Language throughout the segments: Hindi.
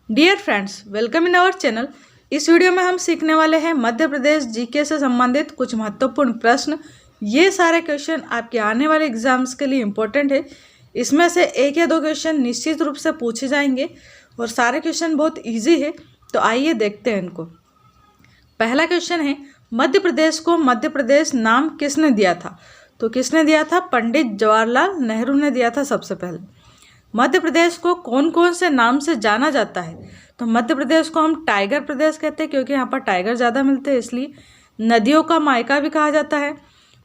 Dear friends, welcome in our channel. इस वीडियो में हम सीखने वाले हैं मध्य प्रदेश जीके से संबंधित कुछ महत्वपूर्ण प्रश्न। ये सारे क्वेश्चन आपके आने वाले एग्जाम्स के लिए इम्पोर्टेंट है। इसमें से एक या दो क्वेश्चन निश्चित रूप से पूछे जाएंगे और सारे क्वेश्चन बहुत इजी है। तो आइए देखते हैं इनको। पहला क्वेश्चन है, मध्य प्रदेश को मध्य प्रदेश नाम किसने दिया था? तो किसने दिया था? पंडित जवाहरलाल नेहरू ने दिया था सबसे पहले। मध्य प्रदेश को कौन कौन से नाम से जाना जाता है? तो मध्य प्रदेश को हम टाइगर प्रदेश कहते हैं क्योंकि यहाँ पर टाइगर ज़्यादा मिलते हैं, इसलिए। नदियों का मायका भी कहा जाता है।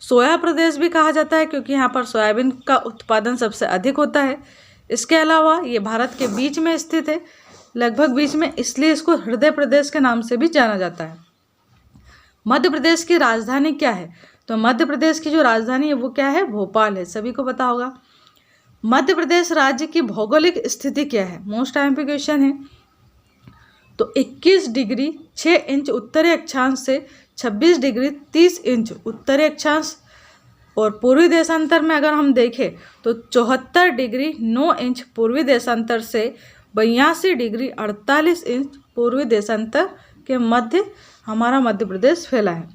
सोया प्रदेश भी कहा जाता है क्योंकि यहाँ पर सोयाबीन का उत्पादन सबसे अधिक होता है। इसके अलावा ये भारत के बीच में स्थित है, लगभग बीच में, इसलिए इसको हृदय प्रदेश के नाम से भी जाना जाता है। मध्य प्रदेश की राजधानी क्या है? तो मध्य प्रदेश की जो राजधानी है वो क्या है? भोपाल है, सभी को पता होगा। मध्य प्रदेश राज्य की भौगोलिक स्थिति क्या है? मोस्ट आईएमपी क्वेश्चन है। तो 21 डिग्री 6 इंच उत्तरी अक्षांश से 26 डिग्री 30 इंच उत्तरी अक्षांश, और पूर्वी देशांतर में अगर हम देखें तो 74 डिग्री 9 इंच पूर्वी देशांतर से 82 डिग्री 48 इंच पूर्वी देशांतर के मध्य हमारा मध्य प्रदेश फैला है।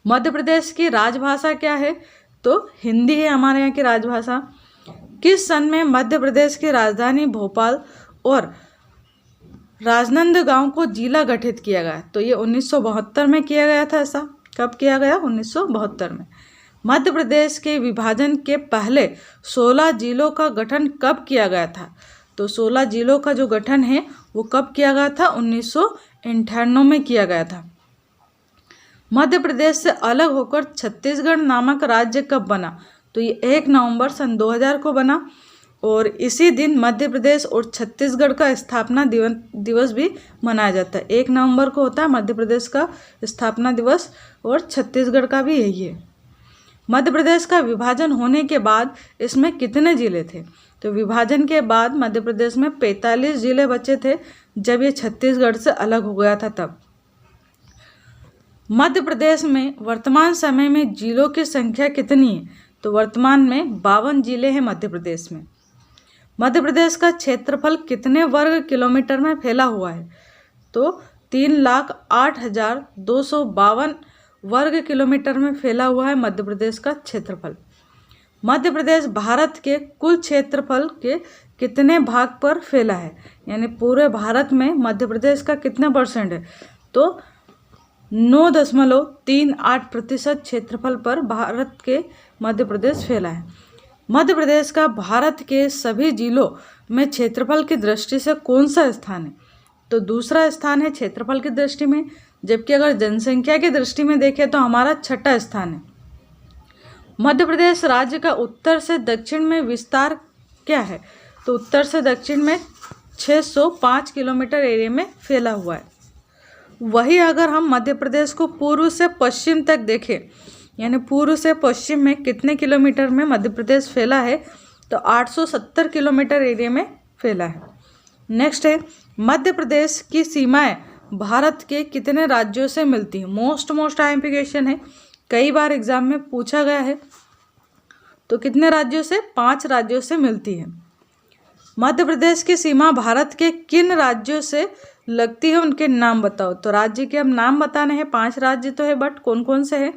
मध्य प्रदेश की राजभाषा क्या है? तो हिंदी है हमारे यहाँ की राजभाषा। किस सन में मध्य प्रदेश की राजधानी भोपाल और राजनांदगांव को जिला गठित किया गया? तो ये 1972 में किया गया था। ऐसा कब किया गया? 1972 में। मध्य प्रदेश के विभाजन के पहले 16 जिलों का गठन कब किया गया था? तो 16 जिलों का जो गठन है वो कब किया गया था? 1998 में किया गया था। मध्य प्रदेश से अलग होकर छत्तीसगढ़ नामक राज्य कब बना? तो ये 1 नवंबर सन 2000 को बना, और इसी दिन मध्य प्रदेश और छत्तीसगढ़ का स्थापना दिवस भी मनाया जाता है। 1 नवंबर को होता है मध्य प्रदेश का स्थापना दिवस, और छत्तीसगढ़ का भी यही है। मध्य प्रदेश का विभाजन होने के बाद इसमें कितने जिले थे? तो विभाजन के बाद मध्य प्रदेश में 45 जिले बचे थे जब ये छत्तीसगढ़ से अलग हो गया था तब। मध्य प्रदेश में वर्तमान समय में जिलों की संख्या कितनी है? तो वर्तमान में 52 जिले हैं मध्य प्रदेश में। मध्य प्रदेश का क्षेत्रफल कितने वर्ग किलोमीटर में फैला हुआ है? तो 3,08,252 वर्ग किलोमीटर में फैला हुआ है मध्य प्रदेश का क्षेत्रफल। मध्य प्रदेश भारत के कुल क्षेत्रफल के कितने भाग पर फैला है? यानी पूरे भारत में मध्य प्रदेश का कितना परसेंट है? तो 9.38% क्षेत्रफल पर भारत के मध्य प्रदेश फैला है। मध्य प्रदेश का भारत के सभी जिलों में क्षेत्रफल की दृष्टि से कौन सा स्थान है? तो दूसरा स्थान है क्षेत्रफल की दृष्टि में, जबकि अगर जनसंख्या की दृष्टि में देखें तो हमारा 6ठा स्थान है। मध्य प्रदेश राज्य का उत्तर से दक्षिण में विस्तार क्या है? तो उत्तर से दक्षिण में 605 किलोमीटर एरिया में फैला हुआ है। वही अगर हम मध्य प्रदेश को पूर्व से पश्चिम तक देखें, यानी पूर्व से पश्चिम में कितने किलोमीटर में मध्य प्रदेश फैला है? तो 870 किलोमीटर एरिया में फैला है। नेक्स्ट है, मध्य प्रदेश की सीमाएं भारत के कितने राज्यों से मिलती हैं? मोस्ट आईएमपी क्वेश्चन है, कई बार एग्जाम में पूछा गया है। तो कितने राज्यों से? 5 राज्यों से मिलती है। मध्य प्रदेश की सीमा भारत के किन राज्यों से लगती है, उनके नाम बताओ। तो राज्य के हम नाम बताने हैं। 5 राज्य तो है, बट कौन कौन से हैं?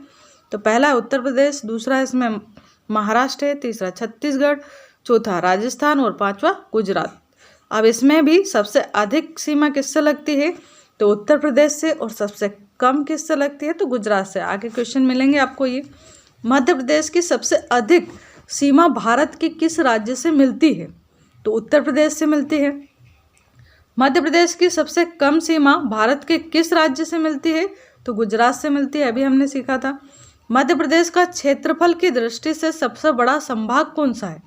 तो पहला है उत्तर प्रदेश, दूसरा इसमें महाराष्ट्र है, तीसरा छत्तीसगढ़, चौथा राजस्थान और 5वां गुजरात। अब इसमें भी सबसे अधिक सीमा किससे लगती है? तो उत्तर प्रदेश से, और सबसे कम किससे लगती है? तो गुजरात से। आगे क्वेश्चन मिलेंगे आपको ये। मध्य प्रदेश की सबसे अधिक सीमा भारत के किस राज्य से मिलती है? तो उत्तर प्रदेश से मिलती है। मध्य प्रदेश की सबसे कम सीमा भारत के किस राज्य से मिलती है? तो गुजरात से मिलती है, अभी हमने सीखा था। मध्य प्रदेश का क्षेत्रफल की दृष्टि से सबसे बड़ा संभाग कौन सा है?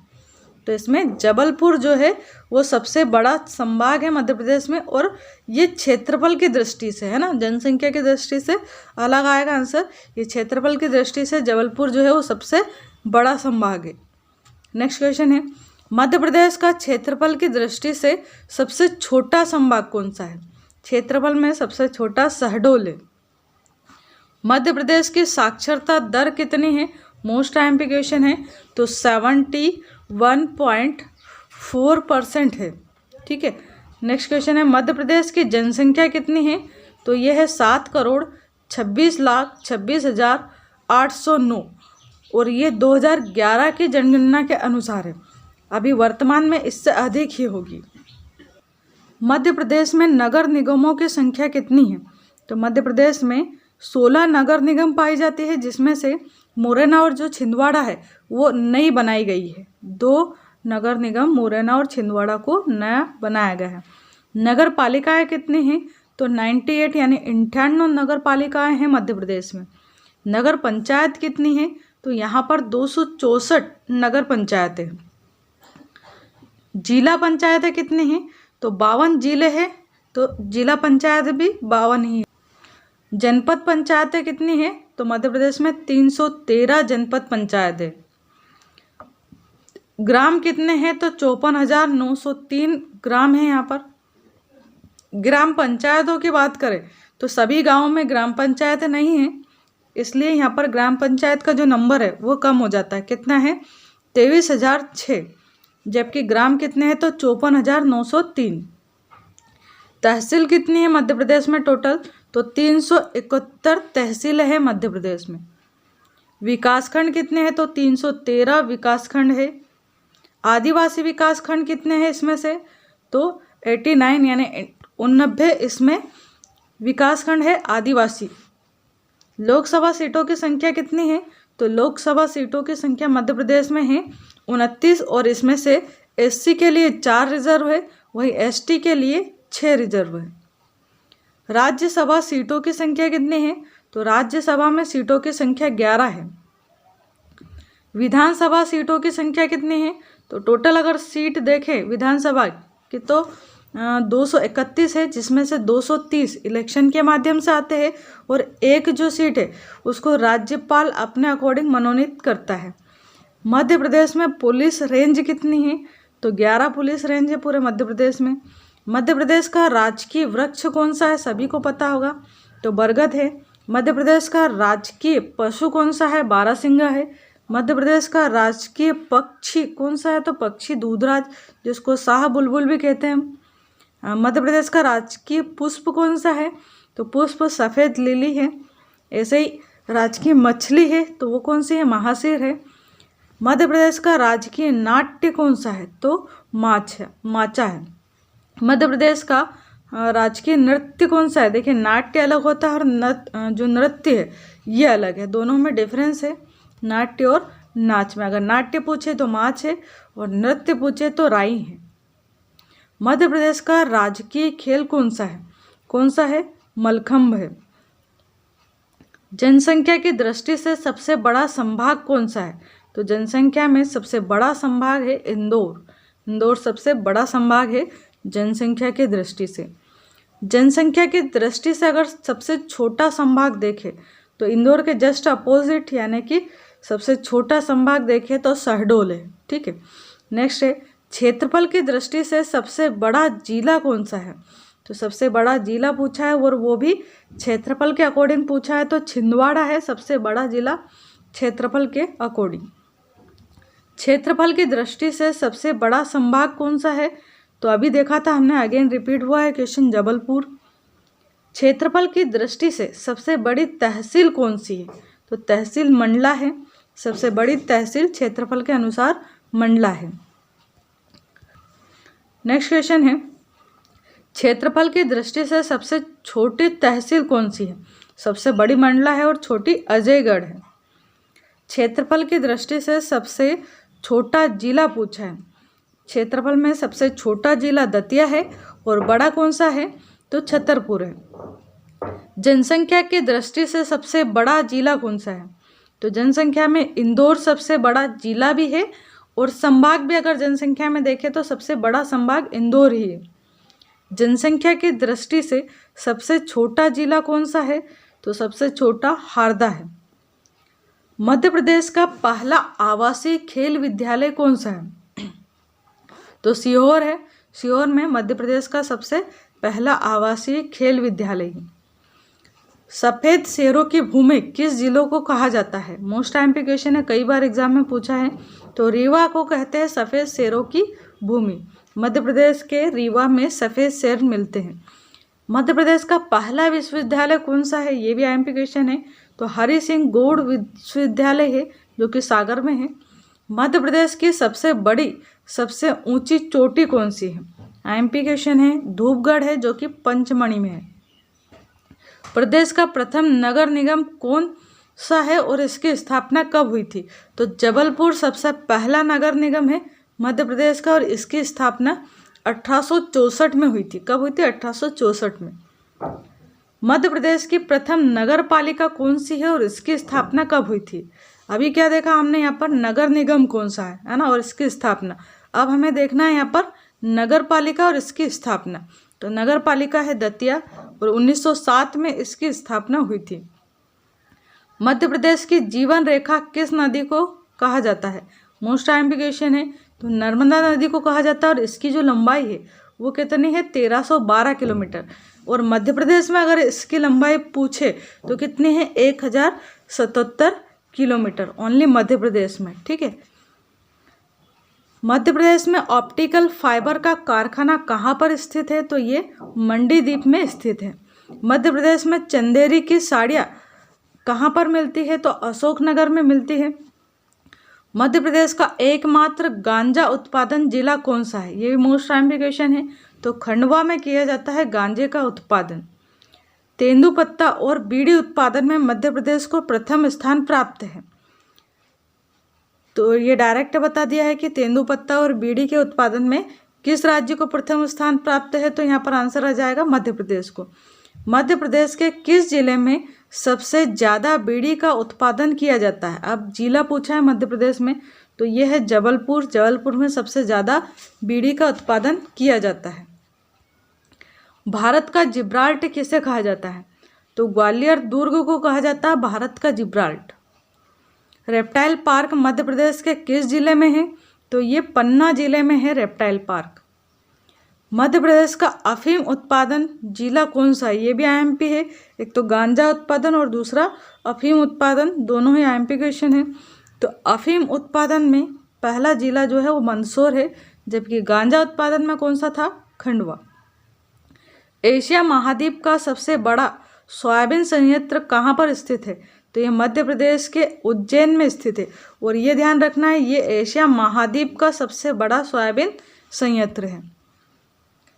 तो इसमें जबलपुर जो है वो सबसे बड़ा संभाग है मध्य प्रदेश में, और ये क्षेत्रफल की दृष्टि से है ना, जनसंख्या की दृष्टि से अलग आएगा आंसर। ये क्षेत्रफल की दृष्टि से जबलपुर जो है वो सबसे बड़ा संभाग है। नेक्स्ट क्वेश्चन है, मध्य प्रदेश का क्षेत्रफल की दृष्टि से सबसे छोटा संभाग कौन सा है? क्षेत्रफल में सबसे छोटा शहडोल है। मध्य प्रदेश की साक्षरता दर कितनी है? मोस्ट आईएमपी क्वेश्चन है। तो 71.4% है। ठीक है। नेक्स्ट क्वेश्चन है मध्य प्रदेश की जनसंख्या कितनी है? तो ये है 7,26,26,809 और ये 2011 की जनगणना के अनुसार है। अभी वर्तमान में इससे अधिक ही होगी। मध्य प्रदेश में नगर निगमों की संख्या कितनी है? तो मध्य प्रदेश में 16 नगर निगम पाई जाती है, जिसमें से मुरैना और जो छिंदवाड़ा है वो नई बनाई गई है। 2 नगर निगम मुरैना और छिंदवाड़ा को नया बनाया गया है। नगर पालिकाएँ कितनी हैं? तो 98 यानी 98 नगर पालिकाएँ हैं मध्य प्रदेश में। नगर पंचायत कितनी है? तो यहाँ पर 264 नगर पंचायतें हैं। जिला पंचायतें कितनी हैं? तो 52 जिले हैं, तो जिला पंचायत भी 52 ही है। जनपद पंचायतें कितनी हैं? तो मध्य प्रदेश में 313 जनपद पंचायत है। ग्राम कितने हैं? तो 54,903 ग्राम है। यहाँ पर ग्राम पंचायतों की बात करें तो सभी गांवों में ग्राम पंचायतें नहीं हैं, इसलिए यहाँ पर ग्राम पंचायत का जो नंबर है वो कम हो जाता है। कितना है? 23,006। जबकि ग्राम कितने हैं? तो 54,903। तहसील कितनी है मध्य प्रदेश में टोटल? तो 371 तहसीलें हैं मध्य प्रदेश में। विकासखंड कितने हैं? तो 313 विकासखंड है। आदिवासी विकासखंड कितने हैं इसमें से? तो 89 यानी 89 इसमें विकासखंड है आदिवासी। लोकसभा सीटों की संख्या कितनी है? तो लोकसभा सीटों की संख्या मध्य प्रदेश में है 29 और इसमें से एससी के लिए 4 रिजर्व है, वही एसटी के लिए 6 रिजर्व है। राज्यसभा सीटों की संख्या कितनी है? तो राज्यसभा में सीटों की संख्या 11 है। विधानसभा सीटों की संख्या कितनी है? तो टोटल अगर सीट देखें विधानसभा की तो 231 है, जिसमें से 230 इलेक्शन के माध्यम से आते हैं और एक जो सीट है उसको राज्यपाल अपने अकॉर्डिंग मनोनीत करता है। मध्य प्रदेश में पुलिस रेंज कितनी है? तो 11 पुलिस रेंज है पूरे मध्य प्रदेश में। मध्य प्रदेश का राजकीय वृक्ष कौन सा है? सभी को पता होगा, तो बरगद है। मध्य प्रदेश का राजकीय पशु कौन सा है? बारहसिंगा है। मध्य प्रदेश का राजकीय पक्षी कौन सा है? तो पक्षी दूधराज, जिसको शाह बुलबुल भी कहते हैं। मध्य प्रदेश का राजकीय पुष्प कौन सा है? तो पुष्प सफ़ेद लिली है। ऐसे ही राजकीय मछली है तो वो कौन सी है? महाशीर है। मध्य प्रदेश का राजकीय नाट्य कौन सा है? तो माचा है। मध्य प्रदेश का राजकीय नृत्य कौन सा है? देखिए नाट्य अलग होता है और जो नृत्य है ये अलग है, दोनों में डिफरेंस है नाट्य और नाच में। अगर नाट्य पूछे तो माच है और नृत्य पूछे तो राई है। मध्य प्रदेश का राजकीय खेल कौन सा है? कौन सा है? मलखंभ है। जनसंख्या की दृष्टि से सबसे बड़ा संभाग कौन सा है? तो जनसंख्या में सबसे बड़ा संभाग है इंदौर। इंदौर सबसे बड़ा संभाग है जनसंख्या की दृष्टि से। जनसंख्या की दृष्टि से अगर सबसे छोटा संभाग देखें तो इंदौर के जस्ट अपोजिट यानी कि सबसे छोटा संभाग देखें तो शहडोल है। ठीक है। नेक्स्ट है क्षेत्रफल की दृष्टि से सबसे बड़ा जिला कौन सा है? तो सबसे बड़ा जिला पूछा है और वो भी क्षेत्रफल के अकॉर्डिंग पूछा है, तो छिंदवाड़ा है सबसे बड़ा जिला क्षेत्रफल के अकॉर्डिंग। क्षेत्रफल की दृष्टि से सबसे बड़ा संभाग कौन सा है? तो अभी देखा था हमने, अगेन रिपीट हुआ है क्वेश्चन, जबलपुर। क्षेत्रफल की दृष्टि से सबसे बड़ी तहसील कौन सी है? तो तहसील मंडला है। सबसे बड़ी तहसील क्षेत्रफल के अनुसार मंडला है। नेक्स्ट क्वेश्चन है क्षेत्रफल की दृष्टि से सबसे छोटी तहसील कौन सी है? सबसे बड़ी मंडला है और छोटी अजयगढ़ है। क्षेत्रफल की दृष्टि से सबसे छोटा जिला पूछा है। क्षेत्रफल में सबसे छोटा जिला दतिया है और बड़ा कौन सा है? तो छतरपुर है। जनसंख्या की दृष्टि से सबसे बड़ा जिला कौन सा है? तो जनसंख्या में इंदौर सबसे बड़ा जिला भी है और संभाग भी अगर जनसंख्या में देखें तो सबसे बड़ा संभाग इंदौर ही है। जनसंख्या की दृष्टि से सबसे छोटा जिला कौन सा है? तो सबसे छोटा हरदा है। मध्य प्रदेश का पहला आवासीय खेल विद्यालय कौन सा है? तो सीहोर है। सीहोर में मध्य प्रदेश का सबसे पहला आवासीय खेल विद्यालय है। सफ़ेद शेरों की भूमि किस जिलों को कहा जाता है? मोस्ट टाइम पे क्वेश्चन है, कई बार एग्जाम में पूछा है। तो रीवा को कहते हैं सफ़ेद शेरों की भूमि। मध्य प्रदेश के रीवा में सफ़ेद शेर मिलते हैं। मध्य प्रदेश का पहला विश्वविद्यालय कौन सा है, ये भी आईएमपी क्वेश्चन है। तो हरि सिंह गौड़ विश्वविद्यालय है जो कि सागर में है। मध्य प्रदेश की सबसे बड़ी सबसे ऊंची चोटी कौन सी है, आईएमपी क्वेश्चन है। धूपगढ़ है जो कि पंचमढ़ी में है। प्रदेश का प्रथम नगर निगम कौन सा है और इसकी स्थापना कब हुई थी, तो जबलपुर सबसे पहला नगर निगम है मध्य प्रदेश का और इसकी स्थापना 1864 में हुई थी। कब हुई थी, 1864 में। मध्य प्रदेश की प्रथम नगर पालिका कौन सी है और इसकी स्थापना कब हुई थी। अभी क्या देखा हमने यहाँ पर, नगर निगम कौन सा है ना, और इसकी स्थापना। अब हमें देखना है यहाँ पर नगर पालिका और इसकी स्थापना। तो नगर पालिका है दतिया और 1907 में इसकी स्थापना हुई थी। मध्य प्रदेश की जीवन रेखा किस नदी को कहा जाता है, मोस्ट आईएमपी क्वेश्चन है। तो नर्मदा नदी को कहा जाता है और इसकी जो लंबाई है वो कितनी है, 1312 किलोमीटर। और मध्य प्रदेश में अगर इसकी लंबाई पूछे तो कितनी है, 1077 किलोमीटर ओनली मध्य प्रदेश में। ठीक है। मध्य प्रदेश में ऑप्टिकल फाइबर का कारखाना कहाँ पर स्थित है, तो ये मंडीदीप में स्थित है। मध्य प्रदेश में चंदेरी की साड़ियाँ कहाँ पर मिलती है, तो अशोकनगर में मिलती है। मध्य प्रदेश का एकमात्र गांजा उत्पादन जिला कौन सा है, ये भी मोस्ट आईएमपी क्वेश्चन है। तो खंडवा में किया जाता है गांजे का उत्पादन। तेंदुपत्ता और बीड़ी उत्पादन में मध्य प्रदेश को प्रथम स्थान प्राप्त है। तो ये डायरेक्ट बता दिया है कि तेंदुपत्ता और बीड़ी के उत्पादन में किस राज्य को प्रथम स्थान प्राप्त है, तो यहाँ पर आंसर आ जाएगा मध्य प्रदेश को। मध्य प्रदेश के किस जिले में सबसे ज़्यादा बीड़ी का उत्पादन किया जाता है। अब जिला पूछा है मध्य प्रदेश में, तो ये है जबलपुर। जबलपुर में सबसे ज़्यादा बीड़ी का उत्पादन किया जाता है। भारत का जिब्राल्टर किसे कहा जाता है, तो ग्वालियर दुर्ग को कहा जाता है भारत का Gibraltar. Reptile park Madhya Pradesh के किस जिले में है, तो ये पन्ना जिले में है रेप्टाइल पार्क। मध्य प्रदेश का अफीम उत्पादन जिला कौन सा है, ये भी आईएमपी है। एक तो गांजा उत्पादन और दूसरा अफीम उत्पादन, दोनों ही आईएमपी क्वेश्चन है। तो अफीम उत्पादन में पहला जिला जो है वो मंदसौर है, जबकि गांजा उत्पादन में कौन सा था, खंडवा। एशिया महाद्वीप का सबसे बड़ा सोयाबीन संयंत्र कहाँ पर स्थित है, तो ये मध्य प्रदेश के उज्जैन में स्थित है। और ये ध्यान रखना है, ये एशिया महाद्वीप का सबसे बड़ा सोयाबीन संयंत्र है।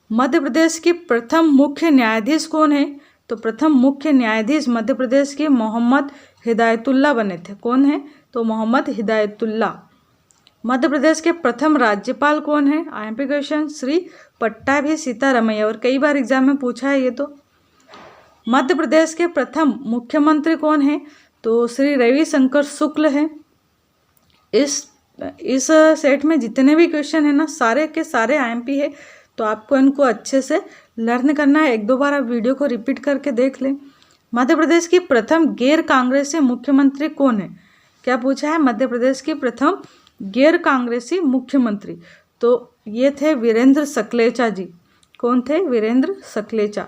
मध्य प्रदेश की प्रथम मुख्य न्यायाधीश कौन है, तो प्रथम मुख्य न्यायाधीश मध्य प्रदेश के मोहम्मद हिदायतुल्लाह बने थे। कौन है, तो मोहम्मद हिदायतुल्लाह। मध्य प्रदेश के प्रथम राज्यपाल कौन है, आईएमपी क्वेश्चन, श्री पट्टाभी सीतारमैया। और कई बार एग्जाम में पूछा है ये। तो मध्य प्रदेश के प्रथम मुख्यमंत्री कौन है, तो श्री रविशंकर शुक्ल है। इस सेट में जितने भी क्वेश्चन है ना, सारे के सारे आईएमपी है। तो आपको इनको अच्छे से लर्न करना है। एक दो बार आप वीडियो को रिपीट करके देख लें। मध्य प्रदेश की प्रथम गैर कांग्रेसी मुख्यमंत्री कौन है, क्या पूछा है, मध्य प्रदेश की प्रथम गैर कांग्रेसी मुख्यमंत्री, तो ये थे वीरेंद्र सकलेचा जी। कौन थे, वीरेंद्र सकलेचा।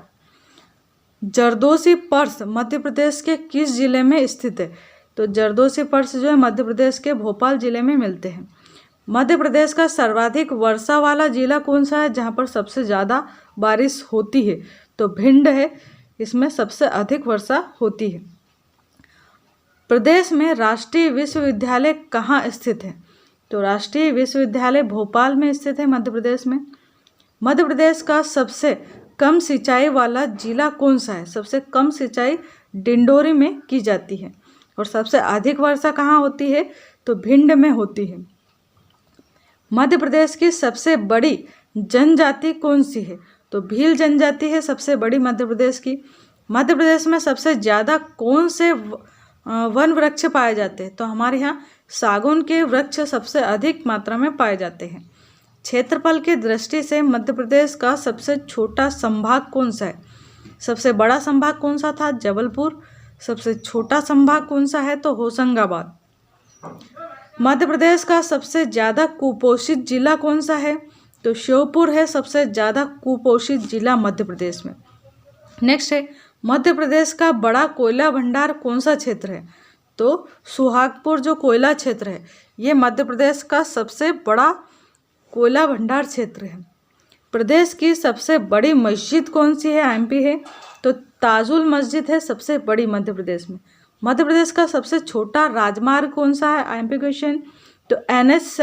जरदोशी पर्स मध्य प्रदेश के किस जिले में स्थित है, तो जरदोशी पर्स जो है मध्य प्रदेश के भोपाल जिले में मिलते हैं। मध्य प्रदेश का सर्वाधिक वर्षा वाला जिला कौन सा है, जहाँ पर सबसे ज़्यादा बारिश होती है, तो भिंड है, इसमें सबसे अधिक वर्षा होती है। प्रदेश में राष्ट्रीय विश्वविद्यालय कहाँ स्थित है, तो राष्ट्रीय विश्वविद्यालय भोपाल में स्थित है मध्य प्रदेश में। मध्य प्रदेश का सबसे कम सिंचाई वाला जिला कौन सा है, सबसे कम सिंचाई डिंडोरी में की जाती है। और सबसे अधिक वर्षा कहाँ होती है, तो भिंड में होती है। मध्य प्रदेश की सबसे बड़ी जनजाति कौन सी है, तो भील जनजाति है सबसे बड़ी मध्य प्रदेश की। मध्य प्रदेश में सबसे ज़्यादा कौन से वन वृक्ष पाए जाते हैं, तो हमारे यहाँ सागौन के वृक्ष सबसे अधिक मात्रा में पाए जाते हैं। क्षेत्रफल की दृष्टि से मध्य प्रदेश का सबसे छोटा संभाग कौन सा है, सबसे बड़ा संभाग कौन सा था, जबलपुर। सबसे छोटा संभाग कौन सा है, तो होशंगाबाद। मध्य प्रदेश का सबसे ज़्यादा कुपोषित जिला कौन सा है, तो श्योपुर है सबसे ज़्यादा कुपोषित जिला मध्य प्रदेश में। नेक्स्ट है, मध्य प्रदेश का बड़ा कोयला भंडार कौन सा क्षेत्र है, तो सुहागपुर जो कोयला क्षेत्र है ये मध्य प्रदेश का सबसे बड़ा कोयला भंडार क्षेत्र है। प्रदेश की सबसे बड़ी मस्जिद कौन सी है? एमपी है तो ताजुल मस्जिद है सबसे बड़ी मध्य प्रदेश में। मध्य प्रदेश का सबसे छोटा राजमार्ग कौन सा है? MP question. तो NH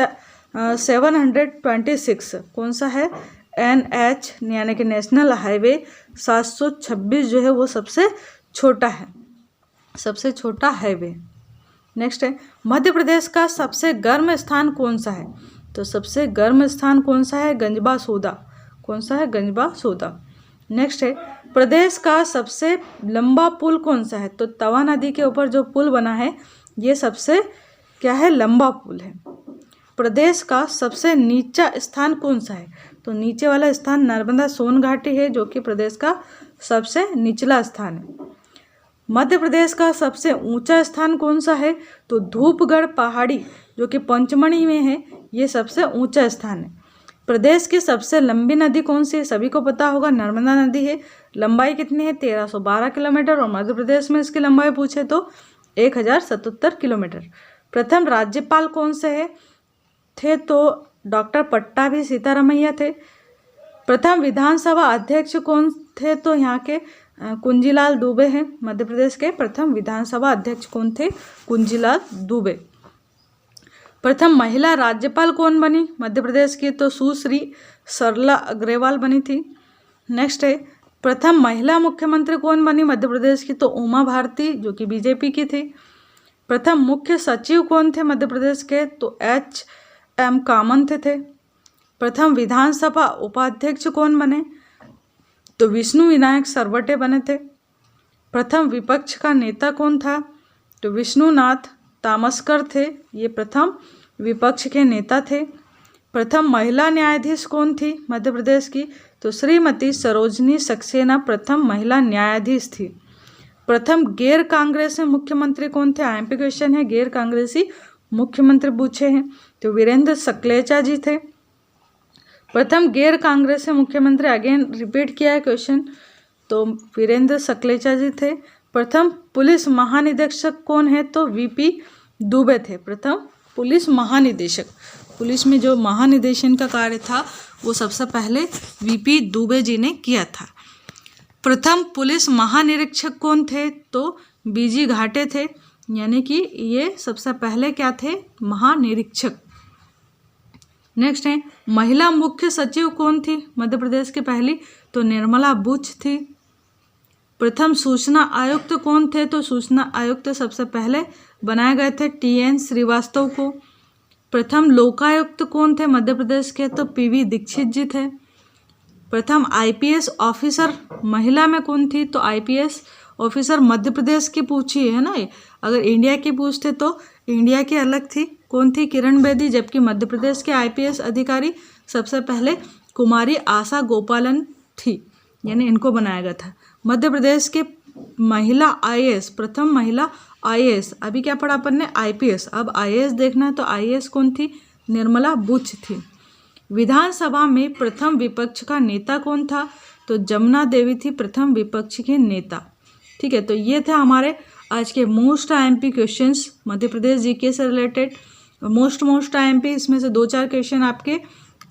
726 कौन सा है? NH यानी कि नेशनल हाईवे 726 जो है वो सबसे छोटा है, सबसे छोटा हाईवे। नेक्स्ट है मध्य प्रदेश का सबसे गर्म स्थान कौन सा है? तो सबसे गर्म स्थान कौन सा है? गंजबा सोदा। कौन सा है? गंजबा सोदा। नेक्स्ट है प्रदेश का सबसे लंबा पुल कौन सा है? तो तवा नदी के ऊपर जो पुल बना है ये सबसे क्या है? लंबा पुल है। प्रदेश का सबसे नीचा स्थान कौन सा है? तो नीचे वाला स्थान नर्मदा सोन घाटी है जो कि प्रदेश का सबसे निचला स्थान है। मध्य प्रदेश का सबसे ऊंचा स्थान कौन सा है? तो धूपगढ़ पहाड़ी जो कि पंचमढ़ी में है, ये सबसे ऊंचा स्थान है। प्रदेश की सबसे लंबी नदी कौन सी है? सभी को पता होगा, नर्मदा नदी है। लंबाई कितनी है? 1312 किलोमीटर। और मध्य प्रदेश में इसकी लंबाई पूछे तो 1077 किलोमीटर। प्रथम राज्यपाल कौन से थे? तो डॉक्टर पट्टाभी सीतारामैया थे। प्रथम विधानसभा अध्यक्ष कौन थे? तो यहाँ के कुंजीलाल दुबे हैं। मध्य प्रदेश के प्रथम विधानसभा अध्यक्ष कौन थे? कुंजीलाल दुबे। प्रथम महिला राज्यपाल कौन बनी मध्य प्रदेश की? तो सुश्री सरला अग्रवाल बनी थी। नेक्स्ट है प्रथम महिला मुख्यमंत्री कौन बनी मध्य प्रदेश की? तो उमा भारती जो कि बीजेपी की थी। प्रथम मुख्य सचिव कौन थे मध्य प्रदेश के? तो HM कामत थे। प्रथम विधानसभा उपाध्यक्ष कौन बने? तो विष्णु विनायक सरवटे बने थे। प्रथम विपक्ष का नेता कौन था? तो विष्णुनाथ तामस्कर थे, ये प्रथम विपक्ष के नेता थे। प्रथम महिला न्यायाधीश कौन थी मध्य प्रदेश की? तो श्रीमती सरोजनी सक्सेना प्रथम महिला न्यायाधीश थी। प्रथम गैर कांग्रेसी मुख्यमंत्री कौन थे? एमपी क्वेश्चन है, गैर कांग्रेसी मुख्यमंत्री पूछे हैं तो वीरेंद्र सकलेचा जी थे। प्रथम गैर कांग्रेसी मुख्यमंत्री, अगेन रिपीट किया है क्वेश्चन, तो वीरेंद्र सकलेचा जी थे। प्रथम पुलिस महानिदेशक कौन है? तो VP दुबे थे, प्रथम पुलिस महानिदेशक। पुलिस में जो महानिदेशन का कार्य था वो सबसे पहले VP दुबे जी ने किया था। प्रथम पुलिस महानिरीक्षक कौन थे? तो BG घाटे थे, यानी कि ये सबसे पहले क्या थे? महानिरीक्षक। नेक्स्ट है महिला मुख्य सचिव कौन थी मध्य प्रदेश की पहली? तो निर्मला बुच थी। प्रथम सूचना आयुक्त कौन थे? तो सूचना आयुक्त सबसे पहले बनाए गए थे TN श्रीवास्तव को। प्रथम लोकायुक्त कौन थे मध्य प्रदेश के? तो PV दीक्षित जी थे। प्रथम IPS ऑफिसर महिला में कौन थी? तो IPS ऑफिसर मध्य प्रदेश की पूछी है ना, अगर इंडिया की पूछते तो इंडिया की अलग थी, कौन थी? किरण बेदी। जबकि मध्य प्रदेश के IPS अधिकारी सबसे पहले कुमारी आशा गोपालन थी, यानी इनको बनाया गया था। मध्य प्रदेश के महिला IAS, प्रथम महिला IAS, अभी क्या पढ़ा अपन ने? IPS, अब IAS देखना है तो IAS कौन थी? निर्मला बुच थी। विधानसभा में प्रथम विपक्ष का नेता कौन था? तो जमुना देवी थी प्रथम विपक्ष के नेता। ठीक है, तो ये थे हमारे आज के most IMP questions Madhya Pradesh GK से रिलेटेड। मोस्ट IMP, इसमें से 2-4 क्वेश्चन आपके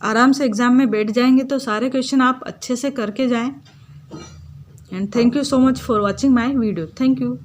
आराम से एग्जाम में बैठ जाएंगे, तो सारे क्वेश्चन आप अच्छे से करके जाएं। And thank you so much for watching my video. Thank you.